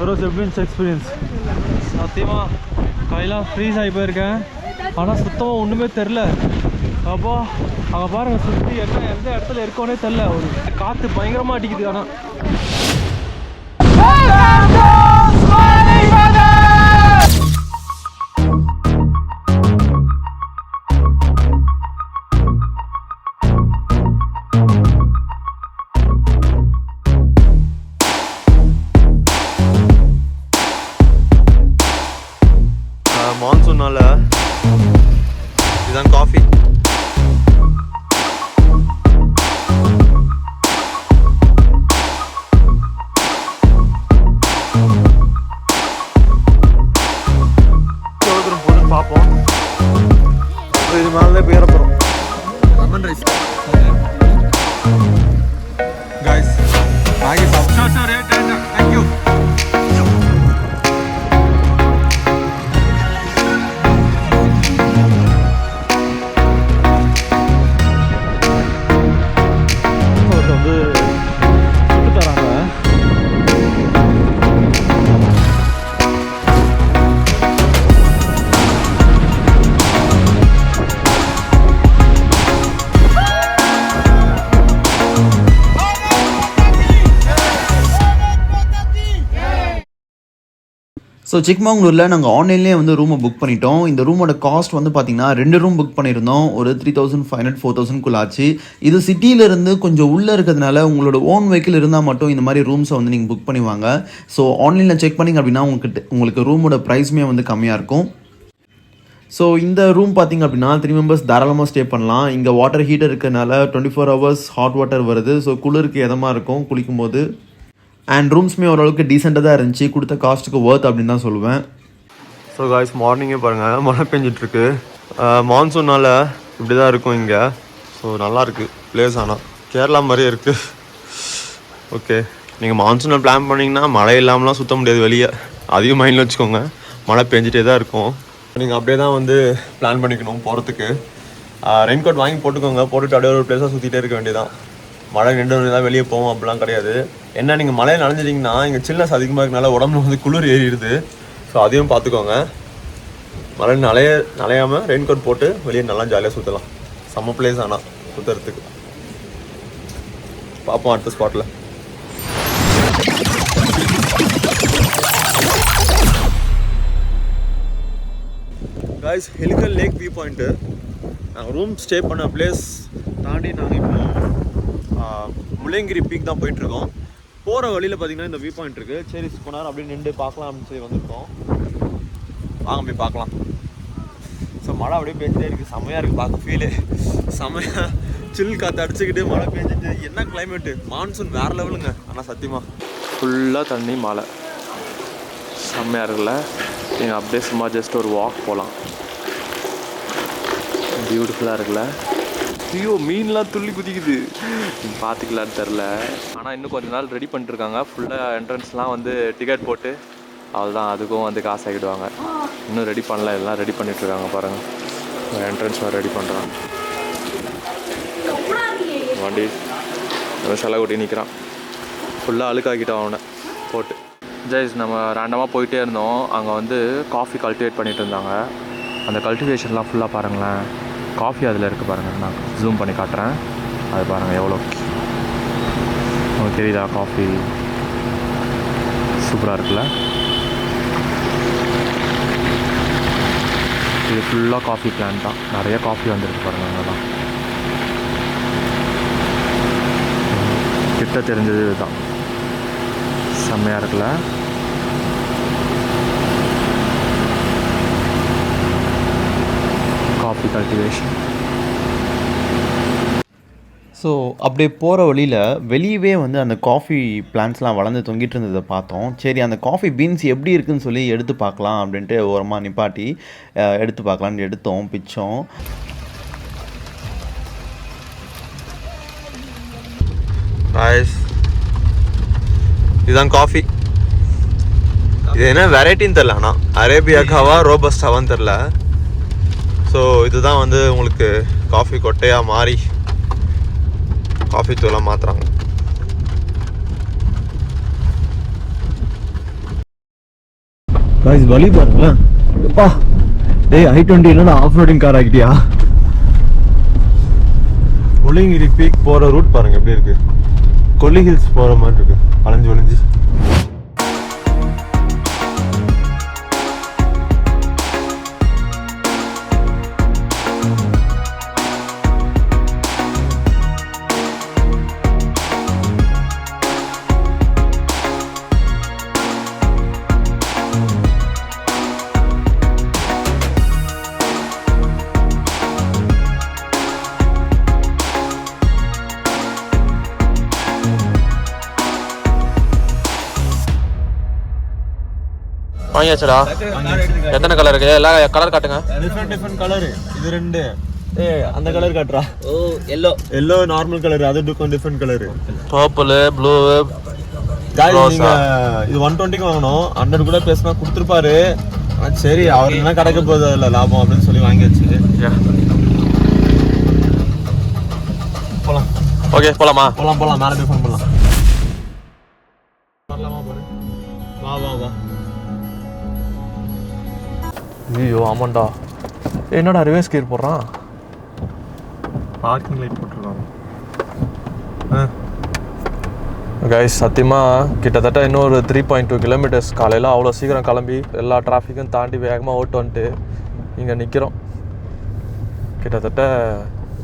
ஃபெரோஸ் எப்படி இருந்துச்சு எக்ஸ்பீரியன்ஸ்? சத்தியமாக கையெல்லாம் ஃப்ரீஸ் ஆகி போயிருக்கேன். ஆனால் சுத்தமாக ஒன்றுமே தெரில. அப்பா அங்கே பாருங்கள், சுற்றி எந்த இடத்துல இருக்கோன்னே தெரில. ஒரு காற்று பயங்கரமாக அடிக்குது. ஆனால் மான்சூன்னால இதுதான் காஃபி. எவ்வளோ தூரம் போகுதுன்னு பார்ப்போம். இது மேலே போயிட போகிறோம். லெமன் ரைஸ் கைஸ், மேகி சாப்பிட்டு தேங்க்யூ. ஸோ சிக்மங்களூரில் நாங்கள் ஆன்லைன்லேயே வந்து ரூமை புக் பண்ணிட்டோம். இந்த ரூமோட காஸ்ட் வந்து பார்த்திங்கன்னா 2 ரூம் புக் பண்ணியிருந்தோம். ஒரு 3500 4000 ஆச்சு. இது சிட்டியிலேருந்து கொஞ்சம் உள்ளே இருக்கிறதுனால உங்களோட ஓன் வெஹிக்கிள் இருந்தால் மட்டும் இந்த மாதிரி ரூம்ஸை வந்து நீங்கள் புக் பண்ணுவாங்க. ஸோ ஆன்லைனில் செக் பண்ணிங்க அப்படின்னா உங்களுக்கு ரூமோட ப்ரைஸுமே வந்து கம்மியாக இருக்கும். ஸோ இந்த ரூம் பார்த்திங்க அப்படின்னா 3 மெம்பர்ஸ் தாராளமாக ஸ்டே பண்ணலாம். இங்கே வாட்டர் ஹீட்டர் இருக்கிறதுனால 24 hours ஹாட் வாட்டர் வருது. ஸோ குளிருக்கு எதமாக இருக்கும் குளிக்கும் போது. அண்ட் ரூம்ஸுமே ஓரளவுக்கு டீசெண்டாக தான் இருந்துச்சு. கொடுத்த காஸ்ட்டுக்கு ஒர்த் அப்படின்னு தான் சொல்லுவேன். ஸோ காய்ஸ், மார்னிங்கே பாருங்கள் மழை பெஞ்சிட்ருக்கு. மான்சூனால் இப்படி தான் இருக்கும் இங்கே. ஸோ நல்லாயிருக்கு பிளேஸ். ஆனால் கேரளா மாதிரியே இருக்குது. ஓகே, நீங்கள் மான்சூனில் பிளான் பண்ணிங்கன்னா மழை இல்லாமலாம் சுற்ற முடியாது வெளியே. அதையும் மைண்டில் வச்சுக்கோங்க. மழை பெஞ்சிட்டே தான் இருக்கும். நீங்கள் அப்படியே தான் வந்து பிளான் பண்ணிக்கணும் போகிறதுக்கு. ரெயின் கோட் வாங்கி போட்டுக்கோங்க. போட்டுட்டு அப்படியே ஒரு பிளேஸாக சுற்றிட்டே இருக்க வேண்டியதான். மழை நின்று தான் வெளியே போவோம் அப்படிலாம் கிடையாது. என்ன நீங்கள் மழையை நனைஞ்சிட்டிங்கன்னா இங்கே சில்னஸ் அதிகமாக இருக்கனால உடம்புல வந்து குளிர் ஏறிடுது. ஸோ அதையும் பார்த்துக்கோங்க. மழை நனையாமல் ரெயின் கோட் போட்டு வெளியே நல்லா ஜாலியாக சுற்றலாம். செம்ம பிளேஸ் ஆனால் சுற்றுறதுக்கு. பார்ப்போம் அடுத்த ஸ்பாட்டில். Guys, helical lake view point. நாங்கள் ரூம் ஸ்டே பண்ண பிளேஸ் தாண்டி நாங்கள் இப்போ முள்ளங்கிரி பீக் தான் போயிட்டுருக்கோம். போகிற வழியில் பார்த்திங்கன்னா இந்த வியூ பாயிண்ட் இருக்குது. சரி கொஞ்ச நேரம் அப்படியே நின்று பார்க்கலாம் அப்படின்னு சொல்லி வந்திருக்கோம். வாங்க போய் பார்க்கலாம். ஸோ மழை அப்படியே பெஞ்சிட்டே இருக்குது. செம்மையாக இருக்குது பார்க்க. ஃபீலு செம்மையாக சில் காற்று அடிச்சுக்கிட்டு மழை பெஞ்சிட்டு. என்ன கிளைமேட்டு! மான்சூன் வேறு லெவலுங்க. ஆனால் சத்தியமாக ஃபுல்லாக தண்ணி மழை செம்மையாக இருக்குல்ல. நீங்கள் அப்படியே சும்மா ஜஸ்ட் ஒரு வாக் போகலாம். பியூட்டிஃபுல்லாக இருக்குல்ல. ஐயோ, மீன்லாம் துள்ளி குதிக்குது. பார்த்துக்கலான்னு தெரில. ஆனால் இன்னும் கொஞ்ச நாள் ரெடி பண்ணிட்டுருக்காங்க. ஃபுல்லாக என்ட்ரன்ஸ்லாம் வந்து டிக்கெட் போட்டு அவ்வளோதான். அதுக்கும் வந்து காசு ஆகிடுவாங்க. இன்னும் ரெடி பண்ணல. எல்லாம் ரெடி பண்ணிட்டுருக்காங்க பாருங்கள். என்ட்ரன்ஸ் ரெடி பண்ணுறாங்க. வண்டி செலவு கொட்டி நிற்கிறான். ஃபுல்லாக அழுக்காக்கிட்டோம் அவனை போட்டு. ஜெய்ஸ், நம்ம ரேண்டமாக போயிட்டே இருந்தோம். அங்கே வந்து காஃபி கல்டிவேட் பண்ணிகிட்டு இருந்தாங்க. அந்த கல்டிவேஷன்லாம் ஃபுல்லாக பாருங்களேன். காஃபி அதில் இருக்குது பாருங்கள். நான் ஜூம் பண்ணி காட்டுறேன். அது பாருங்கள் எவ்வளோ உங்களுக்கு தெரியுதா? காஃபி சூப்பராக இருக்குல்ல. இது ஃபுல்லாக காஃபி பிளான்ட் தான். நிறைய காஃபி வந்துருக்கு பாருங்கள். அங்கெல்லாம் கிட்ட தெரிஞ்சது இதுதான். செம்மையாக இருக்குல்ல. Coffee cultivation. ஸோ அப்படியே போகிற வழியில் வெளியவே வந்து அந்த காஃபி பிளான்ட்ஸ்லாம் வளர்ந்து தொங்கிட்டு இருந்ததை பார்த்தோம். சரி, அந்த காஃபி பீன்ஸ் எப்படி இருக்குதுன்னு சொல்லி எடுத்து பார்க்கலாம் அப்படின்ட்டு ஓரமாக நிப்பாட்டி எடுத்து பார்க்கலான்னு எடுத்தோம், பிச்சோம். இதுதான் காஃபி. இது என்ன வெரைட்டின்னு தெரில. ஆனால் அரேபியாக்காவா ரோபஸ்டாவான்னு தெரில. ஸோ இதுதான் வந்து உங்களுக்கு காஃபி கொட்டையாக மாறி காஃபி தூளாக மாற்றுறாங்க. गाइस வலி பாருங்களேன். அப்பா டேய் i20 இல்லனா of roading car ஆகிட்டியா? Mullayanagiri peak போற ரூட் பாருங்க எப்படி இருக்கு. கொல்லி ஹில்ஸ் போற மாதிரி இருக்கு. வளைஞ்சு வளைஞ்சு. வாங்கியாச்சடா. எத்தனை கலர் இருக்கு? எல்லா கலர் காட்டுங்க. Different colour. இது ரெண்டு. அந்த கலர் காட்டுறா. ஓ எல்லோ நார்மல் கலர். அது different colour. Purple, blue. Guys நீங்க இது 120க்கு வாங்கணும். 100 கூட பேசினா கொடுத்துருப்பாரு. சரி அவர் என்ன கிடைக்க போகுது இல்ல லாபம் அப்படின்னு சொல்லி வாங்கியாச்சு. போலாம். ஓகே போலாமா? போலாம் மேல டிஃபன் பண்ணலாம். வரலாமா பாரு. வா ஐயோ ஆமாண்டா. என்னடா ரிவர்ஸ் கியர் போடுறான்? பார்க்கிங் லைட் போட்டுருக்காங்க. கைஸ் சத்தியமாக கிட்டத்தட்ட இன்னொரு 3.2 கிலோமீட்டர்ஸ். காலையில் அவ்வளோ சீக்கிரம் கிளம்பி எல்லா டிராஃபிக்கும் தாண்டி வேகமாக ஓட்டு வந்துட்டு இங்கே நிற்கிறோம். கிட்டத்தட்ட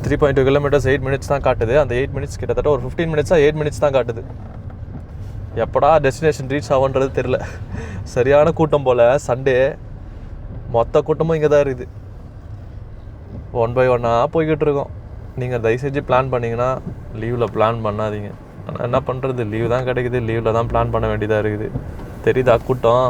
3.2 கிலோமீட்டர்ஸ் 8 மினிட்ஸ் தான் காட்டுது. அந்த 8 மினிட்ஸ் கிட்டத்தட்ட ஒரு 15 மினிட்ஸாக 8 மினிட்ஸ் தான் காட்டுது. எப்படா டெஸ்டினேஷன் ரீச் ஆகுன்றது தெரில. சரியான கூட்டம் போல். சண்டே மொத்த கூட்டமும் இங்கே தான் இருக்குது. 1 by 1 போய்கிட்டு இருக்கோம். நீங்கள் தயவு செஞ்சு பிளான் பண்ணிங்கன்னா லீவில் பிளான் பண்ணாதீங்க. ஆனால் என்ன பண்ணுறது, லீவ் தான் கிடைக்குது. லீவில் தான் பிளான் பண்ண வேண்டியதாக இருக்குது. தெரியுதா கூட்டம்?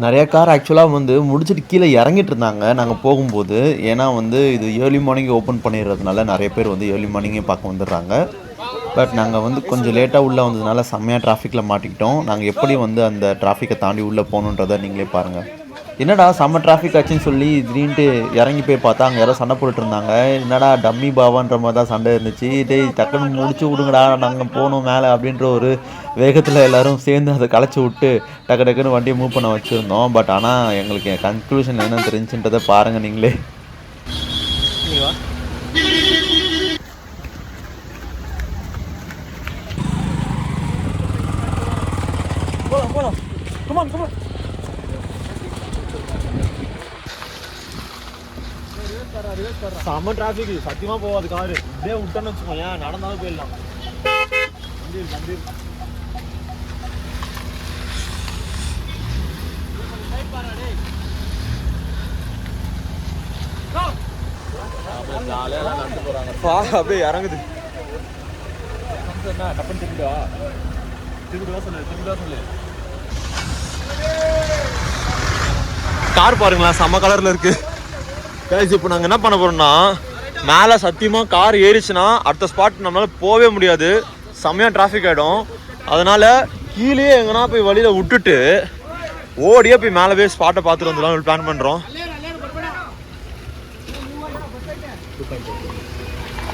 நிறைய கார் ஆக்சுவலாக வந்து முடிச்சுட்டு கீழே இறங்கிட்டு இருந்தாங்க நாங்கள் போகும்போது. ஏன்னா வந்து இது ஏர்லி மார்னிங் ஓப்பன் பண்ணிடுறதுனால நிறைய பேர் வந்து ஏர்லி மார்னிங்கே பார்க்க வந்துடுறாங்க. பட் நாங்கள் வந்து கொஞ்சம் லேட்டாக உள்ளே வந்ததுனால செம்மையாக டிராஃபிக்கில் மாட்டிக்கிட்டோம். நாங்கள் எப்படி வந்து அந்த டிராஃபிக்கை தாண்டி உள்ளே போகணுன்றதை நீங்களே பாருங்கள். என்னடா செம்ம டிராஃபிக் ஆச்சுன்னு சொல்லி திடீர்னுட்டு இறங்கி போய் பார்த்தா அங்கே யாரோ சண்டை போட்டுட்டு இருந்தாங்க. என்னடா டம்மி பாவான்ற மாதிரி தான் சண்டை இருந்துச்சு. டேய் டக்குன்னு முடிச்சு விடுங்கடா நாங்கள் போகணும் மேலே அப்படின்ற ஒரு வேகத்தில் எல்லோரும் சேர்ந்து அதை களைச்சி விட்டு டக்குன்னு வண்டியை மூவ் பண்ண வச்சுருந்தோம். பட் ஆனால் எங்களுக்கு கன்க்ளூஷன் என்ன தெரிஞ்சுன்றதை பாருங்கள் நீங்களே. செம்ம டிராஃபிக். சத்தியமா போகாது காரு. இப்படியே விட்டோன்னு வச்சுக்கோங்க, நடந்தாலும் போயிடலாம். அப்படியே இறங்குது. கார் பாருங்களா செம்ம கலர்ல இருக்கு. இப்போ நாங்கள் என்ன பண்ண போறோம்னா, மேலே சத்தியமாக கார் ஏறிச்சுன்னா அடுத்த ஸ்பாட் நம்மளால் போகவே முடியாது. செம்மையாக டிராஃபிக் ஆகிடும். அதனால் கீழே எங்கன்னா போய் வழியில் விட்டுட்டு ஓடியே போய் மேலே போய் ஸ்பாட்டை பார்த்துட்டு வந்துடலாம் பிளான் பண்ணுறோம்.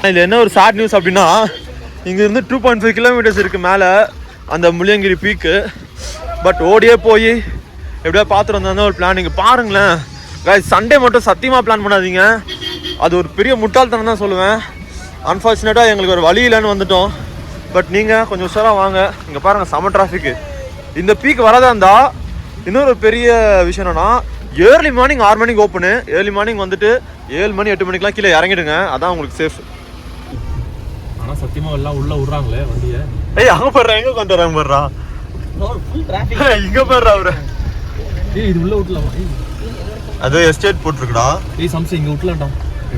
இதில் என்ன ஒரு சேட் நியூஸ் அப்படின்னா, இங்கேருந்து 2.5 கிலோமீட்டர்ஸ் இருக்குது மேலே அந்த முள்ளங்கிரி பீக்கு. பட் ஓடியே போய் எப்படியா பார்த்துட்டு வந்தால் ஒரு பிளான். நீங்கள் பாருங்களேன் கைஸ், சண்டே மட்டும் சத்தியமாக பிளான் பண்ணாதீங்க. அது ஒரு பெரிய முட்டாள்தனம் தான் சொல்லுவேன். அன்ஃபார்ச்சுனேட்டாக எங்களுக்கு ஒரு வழி இல்லைன்னு வந்துட்டோம். பட் நீங்கள் கொஞ்சம் உஷாராக வாங்க. இங்கே பாருங்கள் செம டிராஃபிக்கு. இந்த பீக் வரதா இருந்தால் இன்னொரு பெரிய விஷயம் என்னன்னா, ஏர்லி மார்னிங் 6 மணிக்கு ஓப்பனு. ஏர்லி மார்னிங் வந்துட்டு 7 மணி 8 மணிக்கெலாம் கீழே இறங்கிடுங்க. அதான் உங்களுக்கு சேஃப். ஆனால் சத்தியமாக எல்லாம் உள்ளே விட்றாங்களே வண்டியை. அங்கே போடுறேன், எங்கே கொண்டு வராங்க போடுறா, இங்கே போடுறா அவரு. இது உள்ள விட்டலாமா? அது எஸ்டேட் போட்டுருக்குடா. சம்சம் இங்கே விட்டலாம்டா.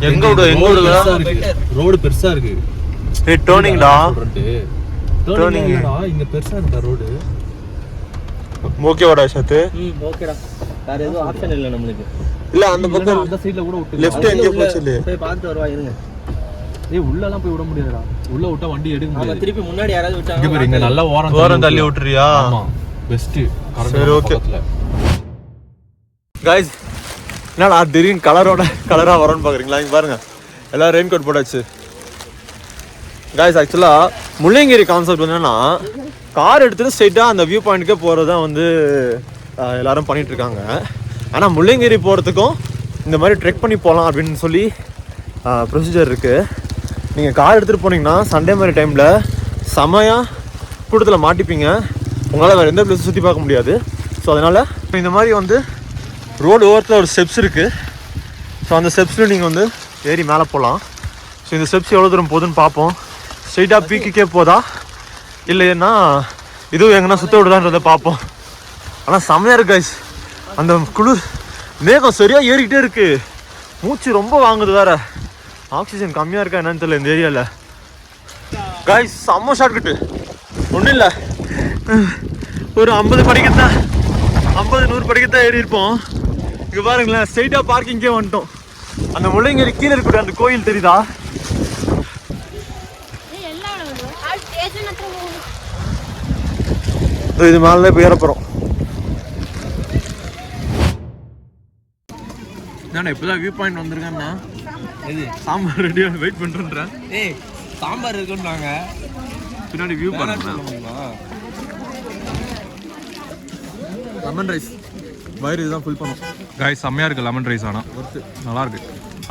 எங்க ரோடு பெருசா இருக்கு. டர்னிங்டா. டர்னிங்டா இங்க பெருசா இருக்கா ரோடு. ஓகேவாடா சத்து? ஓகேடா. வேற எதுவும் ஆப்ஷன் இல்ல நமக்கு. இல்ல அந்த பக்கம் அந்த சைடுல கூட விட்டு லெஃப்ட் எங்க போச்சு இல்ல. போய் பார்த்து வரவா இருங்க. ஏய் உள்ள எல்லாம் போய் விட முடியாதுடா. உள்ள விட்டா வண்டி எடுக்க முடியாது. திருப்பி முன்னாடி யாராவது விட்டாங்க. இங்க நல்ல ஓரம் தள்ளி விட்டுறியா? ஆமா பெஸ்ட். சரி ஓகே. गाइस என்னடா திடீர்னு கலரா வரும்னு பாக்குறீங்களா? இங்க பாருங்க எல்லாம் ரெயின் கோட் போட்டாச்சு. गाइस ஆக்சுவலா முள்ளங்கிரி கான்செப்ட் என்னன்னா, கார் எடுத்துட்டு ஸ்ட்ரைட்டா அந்த வியூ பாயிண்ட்க்கே போறது தான் வந்து எல்லோரும் பண்ணிகிட்ருக்காங்க. ஆனால் முள்ளங்கிரி போகிறதுக்கும் இந்த மாதிரி ட்ரெக் பண்ணி போகலாம் அப்படின்னு சொல்லி ப்ரொசீஜர் இருக்குது. நீங்கள் கார் எடுத்துகிட்டு போனீங்கன்னா சண்டே மாதிரி டைமில் செமையாக கூட்டத்தில் மாட்டிப்பீங்க. உங்களால் வேறு எந்த பிளேஸும் சுற்றி பார்க்க முடியாது. ஸோ அதனால் இந்த மாதிரி வந்து ரோடு ஓரத்தில் ஒரு ஸ்டெப்ஸ் இருக்குது. ஸோ அந்த ஸ்டெப்ஸில் நீங்கள் வந்து ஏறி மேலே போகலாம். ஸோ இந்த ஸ்டெப்ஸ் எவ்வளோ தூரம் போகுதுன்னு பார்ப்போம். ஸ்ட்ரெயிட்டாக பீக்குக்கே போதா இல்லைன்னா இதுவும் எங்கன்னா சுற்ற விடுதான்றதை பார்ப்போம். ஆனால் செம்மையாக இருக்குது கைஸ். அந்த குளிர் மேகம் சரியாக ஏறிக்கிட்டே இருக்குது. மூச்சு ரொம்ப வாங்குது வேறு. ஆக்சிஜன் கம்மியாக இருக்கா என்னன்னு தெரியல இந்த ஏரியாவில். கைஸ் செம்ம ஷார்ட்கட்டு. ஒன்றும் இல்லை, ஒரு 50 படிக்கத்தான் 50-100 படிக்கத்தான் ஏறி இருப்போம். இங்கே பாருங்களேன், ஸ்ட்ரெயிட்டாக பார்க்கிங்கே வந்துட்டோம். அந்த முள்ளங்கிரி கீழே இருக்கக்கூடிய அந்த கோயில் தெரியுதா? இது மேலே போய் ஏற போகிறோம். நான் இப்போதான் வியூ பாயிண்ட் வந்திருக்கேன்னா இது சாம்பார் ரெடியாக வெயிட் பண்ணுறேன். ஏய் சாம்பார் இருக்குன்றாங்க, பின்னாடி வியூ பாருங்க. லெமன் ரைஸ் வயிறு இதுதான் ஃபுல் பண்ணும். காய்ஸ் செம்மையாக இருக்குது லெமன் ரைஸ். ஆனால் நல்லாயிருக்கு.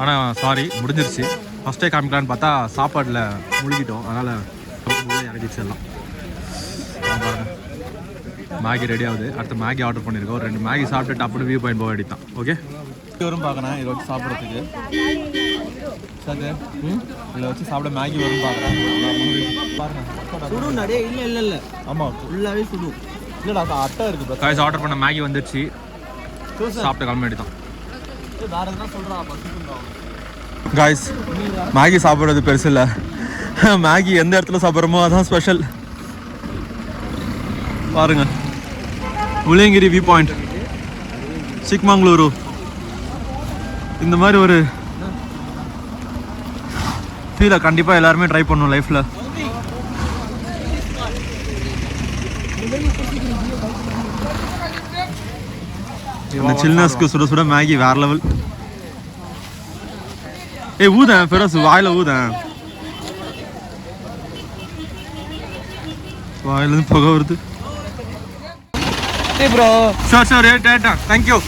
ஆனால் சாரி முடிஞ்சிருச்சு. ஃபஸ்ட்டே காமிக்கலான்னு பார்த்தா சாப்பாட்டில் முழுகிட்டோம். அதனால் இறக்கிச்சு எல்லாம். மேகி ரெடி ஆகுது. அடுத்து மேகி ஆர்டர் பண்ணியிருக்கோம். ஒரு 2 மேகி சாப்பிட்டுட்டு அப்படி வியூ பாயிண்ட் போக வேண்டியதான். ஓகே வரும் பார்க்குறேன் இதை வச்சு சாப்பிட்றதுக்கு. சார் இதில் வச்சு சாப்பிட மேகி வரும் பார்க்குறேன். பாருங்கள் சுடும் நிறைய. இல்லை ஆமாம் ஃபுல்லாகவே சுடும். இல்லைடா அட்டை இருக்குது. காய்ஸ் ஆர்டர் பண்ண மேகி வந்துடுச்சு. சாப்பிட்டு கிளம்ப வேண்டியதான். வேறு எதுனா சொல்கிறா காய்ஸ் மேகி சாப்பிட்றது பெருசு இல்லை. மேகி எந்த இடத்துல சாப்பிட்றோமோ அதான் ஸ்பெஷல். பாருங்க முள்ளங்கிரி வியூ பாயிண்ட், சிக்மங்களூரு. இந்த மாதிரி ஒரு ஃபீலை கண்டிப்பாக எல்லாருமே ட்ரை பண்ணணும் லைஃப்பில். இந்த சில்னஸ்க்கு சுட சுட மேகி வேற லெவல். ஏய் ஊதேன் பெருசு வாயில் ஊதேன். வாயிலேருந்து புகை வருது. ப்ரோ சார் சார் ஏட்டா தேங்க்யூ.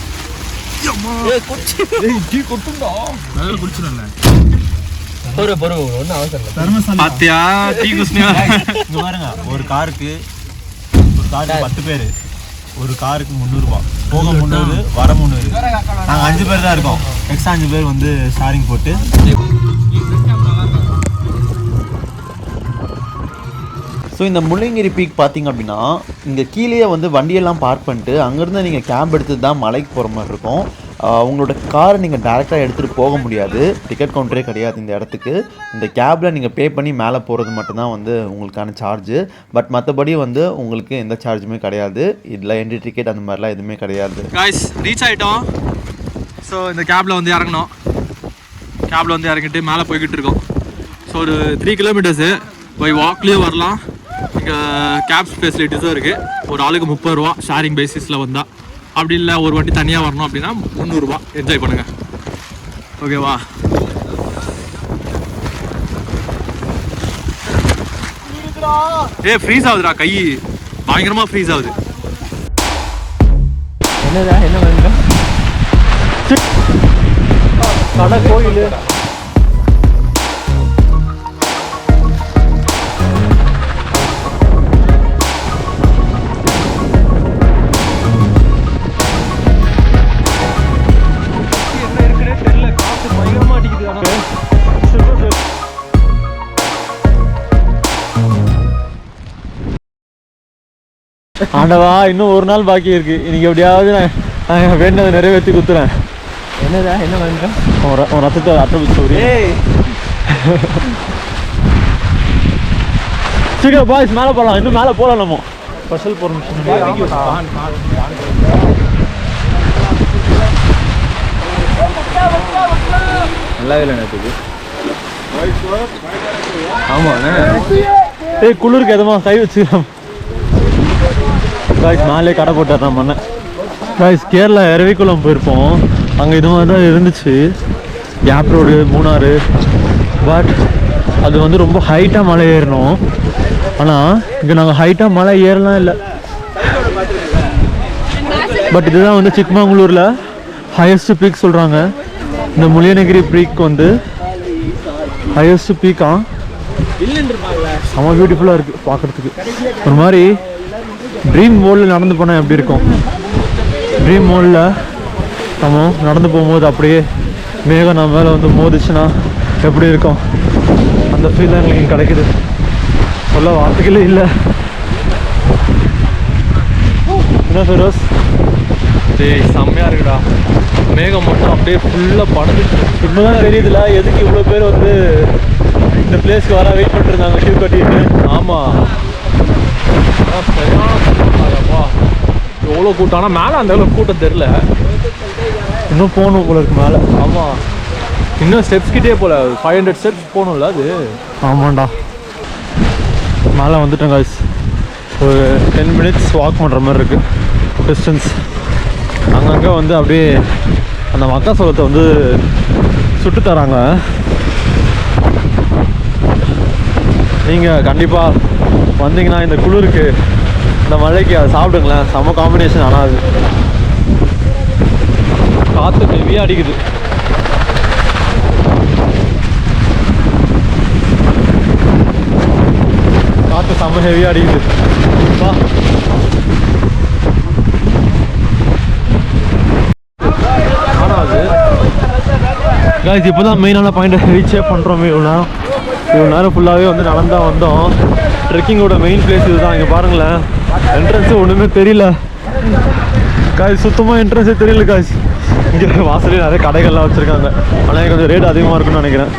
பாத்தியா டீ குஸ்னியா. இங்கே பாருங்க, ஒரு காருக்கு 10 பேர். ஒரு காருக்கு 300 ரூபா. போக 300, வர 300. நாங்கள் 5 பேர் தான் இருக்கோம். எக்ஸ்ட்ரா 5 பேர் வந்து ஷேரிங் போட்டு. ஸோ இந்த முள்ளங்கிரி பீக் பார்த்திங்க அப்படின்னா இங்கே கீழே வந்து வண்டியெல்லாம் பார்க் பண்ணிட்டு அங்கேருந்து நீங்கள் கேப் எடுத்து தான் மலைக்கு போகிற மாதிரி இருக்கும். உங்களோட காரை நீங்கள் டேரெக்டாக எடுத்துகிட்டு போக முடியாது. டிக்கெட் கவுண்டரே கிடையாது இந்த இடத்துக்கு. இந்த கேபில் நீங்கள் பே பண்ணி மேலே போகிறது மட்டும்தான் வந்து உங்களுக்கான சார்ஜு. பட் மற்றபடி வந்து உங்களுக்கு எந்த சார்ஜுமே கிடையாது. இதில் என்ட்ரி டிக்கெட் அந்த மாதிரிலாம் எதுவுமே கிடையாது. காய்ஸ் ரீச் ஆகிட்டோம். ஸோ இந்த கேபில் வந்து இறங்கணும். கேபில் வந்து இறங்கிட்டு மேலே போய்கிட்டு இருக்கோம். ஸோ ஒரு 3 கிலோமீட்டர்ஸு போய் வாக்லேயே வரலாம். இங்கே கேப்ஸ் ஃபெசிலிட்டிஸும் இருக்குது. ஒரு ஆளுக்கு 30 ரூபா ஷேரிங் பேசிஸில் வந்தால். அப்படி இல்லை ஒரு வண்டி தனியாக வரணும் அப்படின்னா 300 ரூபா. என்ஜாய் பண்ணுங்கள். ஓகேவா? ஃப்ரீஸ் ஆகுதுடா, கை பயங்கரமாக ஃப்ரீஸ் ஆகுது. என்னடா என்ன வேணுங்க? கடை கோயில். ஆண்டவா, இன்னும் ஒரு நாள் பாக்கி இருக்கு. இன்னைக்கு எப்படியாவது நான் வேண்டதை நிறைவேற்றி குத்துறேன். என்னடா என்ன வேணுங்க? உன் ரத்தத்தை அட்டை. சீக்கிரம் பாய்ஸ் மேலே போகலாம். இன்னும் மேலே போகலாம். நம்ம ஸ்பெஷல் பர்மிஷன் நல்லாவே இல்லை நேற்றுக்கு. ஆமாண்ணே. ஏய் குளிருக்கு எதமா கை வச்சுக்கலாம். காய்ஸ் மேலே கடை போட்டுறேன் பண்ணேன். காய்ஸ் கேரளா எரவிக்குளம் போயிருப்போம். அங்கே இது மாதிரி தான் இருந்துச்சு. Gap road, Munnar. பட் அது வந்து ரொம்ப ஹைட்டாக மலை ஏறணும். ஆனால் இங்கே நாங்கள் ஹைட்டாக மலை ஏறலாம் இல்லை. பட் இதுதான் வந்து சிக்மங்களூரில் ஹையஸ்ட் பீக் சொல்கிறாங்க. இந்த முளியனகிரி பீக் வந்து ஹையஸ்ட் பீக்கா. செம்ம பியூட்டிஃபுல்லாக இருக்குது பார்க்குறதுக்கு. ஒரு மாதிரி ட்ரீம் வேர்ல்டில் நடந்து போனால் எப்படி இருக்கும், ட்ரீம் வேர்ல்டில் நம்ம நடந்து போகும்போது அப்படியே மேகம் நம்ம மேலே வந்து மோதிச்சுன்னா எப்படி இருக்கும், அந்த ஃபீல் தான் எங்களுக்கு கிடைக்குது. சொல்ல வார்த்தைகளே இல்லை. என்ன ஃபெரோஸ், டேய் செம்மையாக இருக்குடா. மேகம் மட்டும் அப்படியே ஃபுல்லாக படந்துச்சு. இப்போ தான் தெரியுதுல எதுக்கு இவ்வளோ பேர் வந்து இந்த பிளேஸ்க்கு வர வெயிட் பண்ணிட்டுருந்தாங்க கியூ கட்டிட்டு. ஆமாம், எவ்வளோ கூட்டம். ஆனால் மேலே அந்த அளவுக்கு கூட்டம் தெரில. இன்னும் போகணும் போல இருக்கு மேலே. ஆமாம், இன்னும் ஸ்டெப்ஸ் கிட்டே போல 500 ஸ்டெப்ஸ் போகணும்ல அது. ஆமாண்டா, மேலே வந்துட்டேன் காய்ஸ். ஒரு 10 minutes வாக் பண்ணுற மாதிரி இருக்குது டிஸ்டன்ஸ். அங்கங்கே வந்து அப்படியே அந்த மக்காசோளத்தை வந்து சுட்டு தராங்க. நீங்கள் கண்டிப்பாக வந்தீங்கன்னா இந்த குளிருக்கு இந்த மழைக்கு அதை சாப்பிடுங்களேன். செம்ம காம்பினேஷன். ஆனால் அது காற்று ஹெவியாக அடிக்குது. காற்று செம்ம ஹெவியாக அடிக்குது. ஆனால் அது காய்ஸ் இப்போ தான் மெயினான பாயிண்ட்டை ரீச்சே பண்ணுறோமே. இவ்வளோ நேரம் ஃபுல்லாகவே வந்து நடந்தால் வந்தோம். ட்ரெக்கிங்கோட மெயின் பிளேஸ் இதுதான். இங்கே பாருங்களேன், என்ட்ரன்ஸு ஒன்றுமே தெரியல காய்ஸ், சுத்தமாக என்ட்ரன்ஸே தெரியல காய்ஸ். இங்கே வாசலே நிறைய கடைகள்லாம் வச்சுருக்காங்க. ஆனால் கொஞ்சம் ரேட் அதிகமாக இருக்குன்னு நினைக்கிறேன்.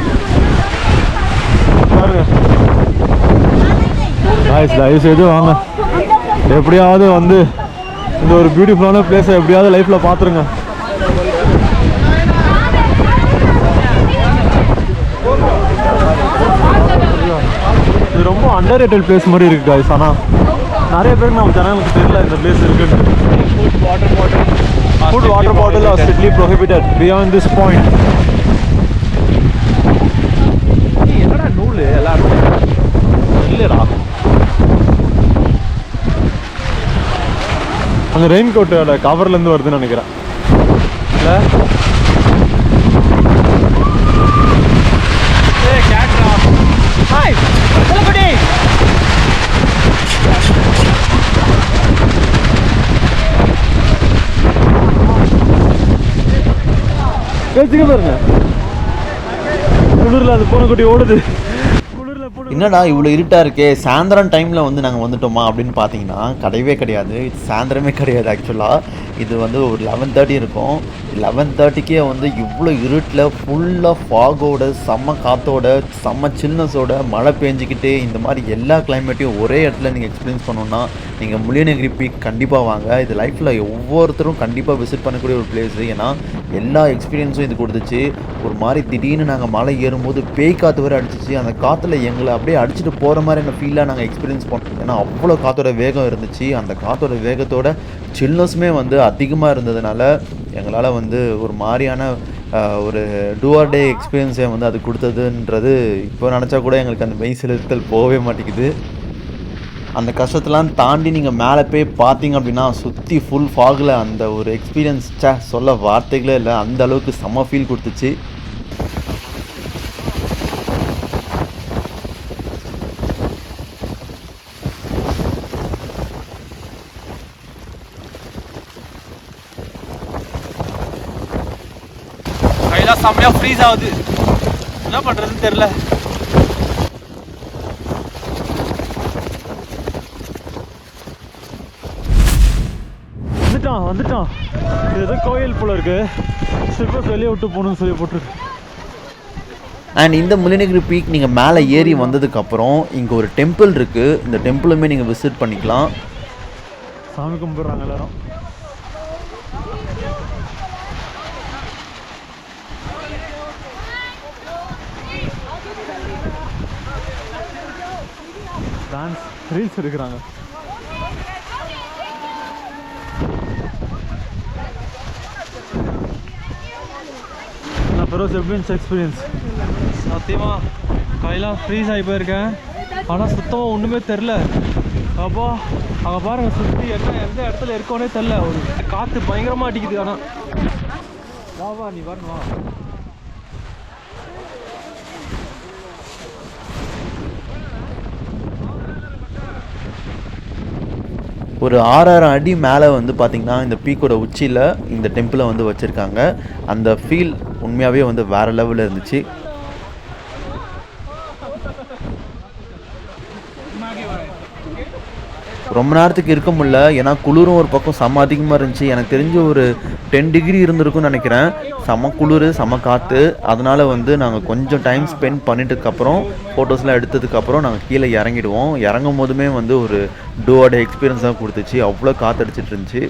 பாருங்க காய்ஸ், தயவுசெய்து வாங்க. எப்படியாவது வந்து இந்த ஒரு பியூட்டிஃபுல்லான பிளேஸை எப்படியாவது லைஃப்பில் பார்த்துருங்க. இது ரொம்ப அண்டர் ரேட்டட் பிளேஸ் மாதிரி இருக்குது காய்ஸ். ஆனால் நிறைய பேருக்கு நம்ம ஜனங்களுக்கு தெரியல இந்த பிளேஸ் இருக்குன்னு. Food water bottle R strictly prohibited beyond this point. என்னடா நூல் எல்லாரும் இல்லைடா. அந்த ரெயின் கோட்டோட கவர்லேருந்து வருதுன்னு நினைக்கிறேன். இல்லை பேச்சுக்க பாருங்க, குளிரில் அது பூனை குட்டி ஓடுது. என்னடா இவ்வளோ இருட்டாக இருக்கே, சாயந்தரம் டைமில் வந்து நாங்கள் வந்துட்டோமா அப்படின்னு பார்த்தீங்கன்னா கிடையவே கிடையாது. இது சாயந்தரமே கிடையாது. ஆக்சுவலாக இது வந்து ஒரு 11:30 இருக்கும். 11:30க்கே வந்து இவ்வளோ இருட்டில் ஃபுல்லாக ஃபாகோட செம்ம காற்றோட செம்ம சில்னஸோட மழை பெஞ்சிக்கிட்டே இந்த மாதிரி எல்லா கிளைமேட்டையும் ஒரே இடத்துல நீங்கள் எக்ஸ்பீரியன்ஸ் பண்ணணுன்னா நீங்கள் முளியனகிரி பீக் கண்டிப்பாக வாங்க. இது லைஃப்பில் ஒவ்வொருத்தரும் கண்டிப்பாக விசிட் பண்ணக்கூடிய ஒரு பிளேஸு. ஏன்னா எல்லா எக்ஸ்பீரியன்ஸும் இது கொடுத்துச்சு. ஒரு மாதிரி திடீர்னு நாங்கள் மலை ஏறும்போது பேய் காற்று வரை அடிச்சிச்சு. அந்த காற்றுல எங்களை அப்படியே அடிச்சுட்டு போகிற மாதிரி என்ன ஃபீலாக நாங்கள் எக்ஸ்பீரியன்ஸ் பண்ணோம். ஏன்னா அவ்வளோ காற்றோட வேகம் இருந்துச்சு. அந்த காற்றோட வேகத்தோட சில்னஸ்மே வந்து அதிகமாக இருந்ததுனால எங்களால் வந்து ஒரு மாதிரியான ஒரு டூ ஆர் டே எக்ஸ்பீரியன்ஸை வந்து அது கொடுத்ததுன்றது இப்போ நினச்சா கூட எங்களுக்கு அந்த மெய் செலுத்தல் போகவே மாட்டேங்குது. அந்த கஷ்டத்தெலாம் தாண்டி நீங்கள் மேலே போய் பார்த்தீங்க அப்படின்னா சுற்றி ஃபுல் ஃபாகில் அந்த ஒரு எக்ஸ்பீரியன்ஸ் சொல்ல வார்த்தைகளே இல்லை. அந்த அளவுக்கு செம்ம ஃபீல் கொடுத்துச்சு. கையெல்லாம் செம்மையாக ஃப்ரீஸ் ஆகுது. என்ன பண்ணுறதுன்னு தெரில. வந்துட்டான். இது ஏதோ கோயில் போல இருக்கு. ஸ்லிப்பர்ஸ் வெளியே விட்டு போகணும்னு சொல்லி போட்டிருக்கு. அண்ட் இந்த முளியனகிரி பீக் நீங்கள் மேலே ஏறி வந்ததுக்கப்புறம் இங்கே ஒரு டெம்பிள் இருக்குது. இந்த டெம்பிளுமே நீங்கள் விசிட் பண்ணிக்கலாம். சாமி கும்பிட்றாங்க எல்லாரும். டான்ஸ் ரீல்ஸ் எடுக்கிறாங்க. ஃபெரோஸ் எப்படி இருந்துச்சு எக்ஸ்பீரியன்ஸ்? சத்தியமாக கையெல்லாம் ஃப்ரீஸ் ஆகி போயிருக்கேன். ஆனால் சுத்தமாக ஒன்றுமே தெரில. அப்போ அங்கே பாருங்க சுற்றி எந்த இடத்துல இருக்கோனே தெரில. ஒரு காற்று பயங்கரமாக அடிக்குது. ஆனால் வா நீ வரணும் வா. ஒரு 6000 அடி மேலே வந்து பார்த்திங்கன்னா இந்த பீக்கோட உச்சியில் இந்த டெம்பிளை வந்து வச்சுருக்காங்க. அந்த ஃபீல் உண்மையாகவே வந்து வேறு லெவலில் இருந்துச்சு. ரொம்ப நேரத்துக்கு இருக்க முடியல, ஏன்னா குளிரும் ஒரு பக்கம் செம்ம அதிகமாக இருந்துச்சு. எனக்கு தெரிஞ்சு ஒரு 10 டிகிரி இருந்திருக்கும்னு நினைக்கிறேன். செம்ம குளிர் செம்ம காற்று. அதனால் வந்து நாங்கள் கொஞ்சம் டைம் ஸ்பெண்ட் பண்ணிட்டதுக்கப்புறம் ஃபோட்டோஸ்லாம் எடுத்ததுக்கப்புறம் நாங்கள் கீழே இறங்கிடுவோம். இறங்கும் போதுமே வந்து ஒரு டூவோட எக்ஸ்பீரியன்ஸ் தான் கொடுத்துச்சு. அவ்வளோ காற்று அடிச்சிட்டு இருந்துச்சு.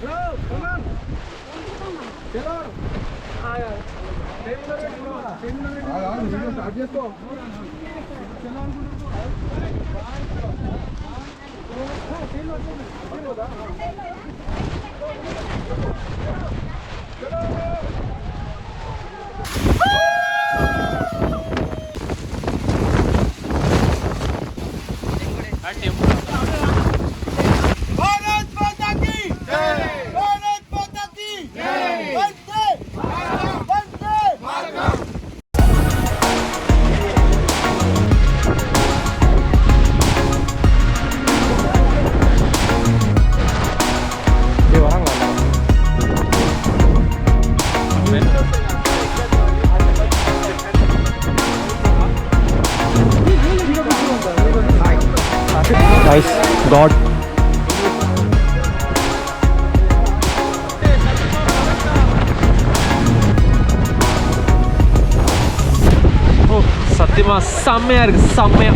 Nice God. சத்தியமா செம்மையா இருக்கு. செம்மையா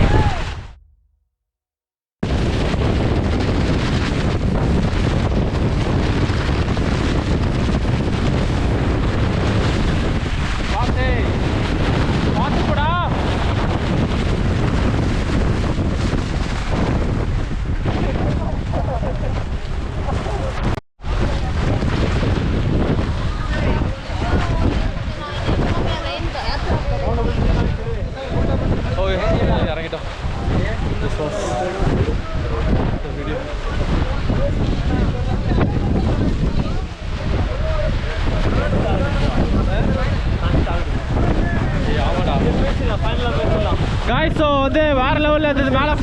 இறங்கிட்டோம். காய்ஸ் ஸோ வந்து வேற லெவலில் இருந்தது. மேலே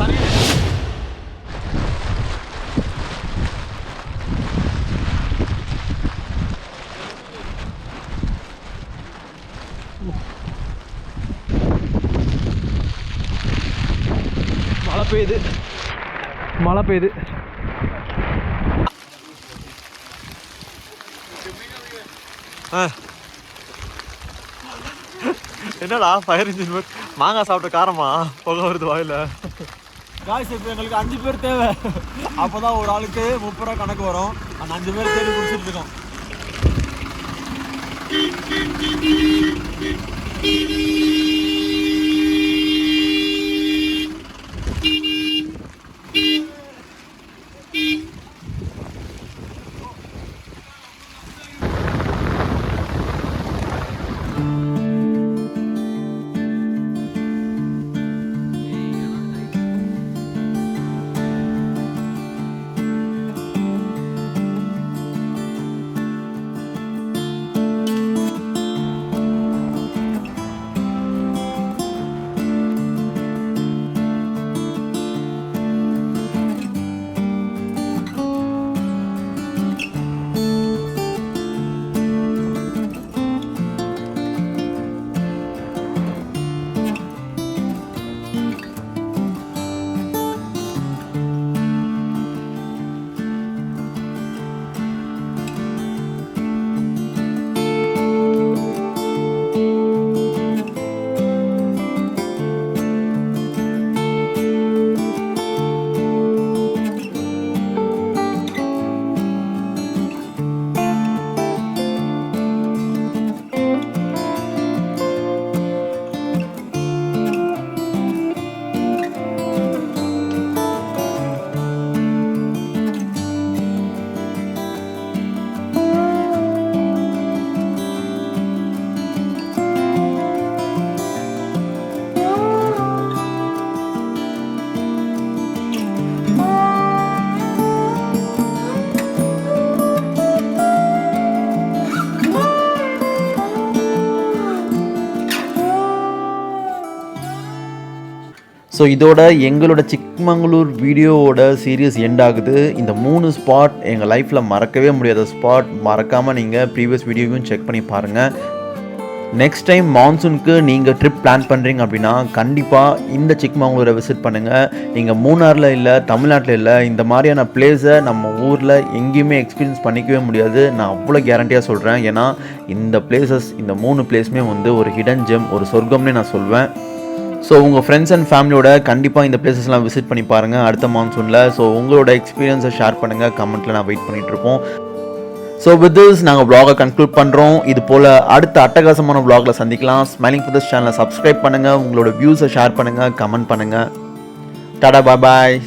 மழை பெய்யுது. என்னடா ஃபயர் இன்ஜின் மாங்காய் சாப்பிட்ட காரமா புகை வருது வாயில. காய்ஸ் இப்போ எங்களுக்கு 5 பேர் தேவை. அப்போதான் ஒரு ஆளுக்கு 30 ரூபா கணக்கு வரும். அந்த 5 பேர் தேடி குடிச்சிட்டு இருக்கோம். ஸோ இதோட எங்களோட சிக்மங்களூர் வீடியோவோட சீரியஸ் எண்ட் ஆகுது. இந்த 3 ஸ்பாட் எங்கள் லைஃப்பில் மறக்கவே முடியாத ஸ்பாட். மறக்காமல் நீங்கள் ப்ரீவியஸ் வீடியோவையும் செக் பண்ணி பாருங்கள். நெக்ஸ்ட் டைம் மான்சூனுக்கு நீங்கள் ட்ரிப் பிளான் பண்ணுறீங்க அப்படின்னா கண்டிப்பாக இந்த சிக்மங்களூரை விசிட் பண்ணுங்கள். நீங்கள் மூணாரில் இல்லை, தமிழ்நாட்டில் இல்லை, இந்த மாதிரியான பிளேஸை நம்ம ஊரில் எங்கேயுமே எக்ஸ்பீரியன்ஸ் பண்ணிக்கவே முடியாது. நான் அவ்வளோ கேரண்டியாக சொல்கிறேன். ஏன்னா இந்த பிளேசஸ், இந்த 3 பிளேஸுமே வந்து ஒரு ஹிடன் ஜெம், ஒரு சொர்க்கம்னே நான் சொல்வேன். ஸோ உங்கள் ஃப்ரெண்ட்ஸ் அண்ட் ஃபேமிலியோட கண்டிப்பாக இந்த பிளேசஸ்லாம் விசிட் பண்ணி பாருங்கள் அடுத்த மான்சூனில். ஸோ உங்களோட எக்ஸ்பீரியன்ஸை ஷேர் பண்ணுங்கள், கமெண்ட்டில் நான் வெயிட் பண்ணிகிட்ருப்போம். ஸோ வித் திஸ் நாங்கள் vlog-ஐ கன்க்ளூட் பண்ணுறோம். இது போல் அடுத்த அட்டகாசமான vlog-ல சந்திக்கலாம். ஸ்மைலிங் ஃபார் திஸ் சேனலை சப்ஸ்கிரைப் பண்ணுங்கள், உங்களோட வியூஸை ஷேர் பண்ணுங்கள், கமெண்ட் பண்ணுங்கள். டாடா, பாய் பாய்.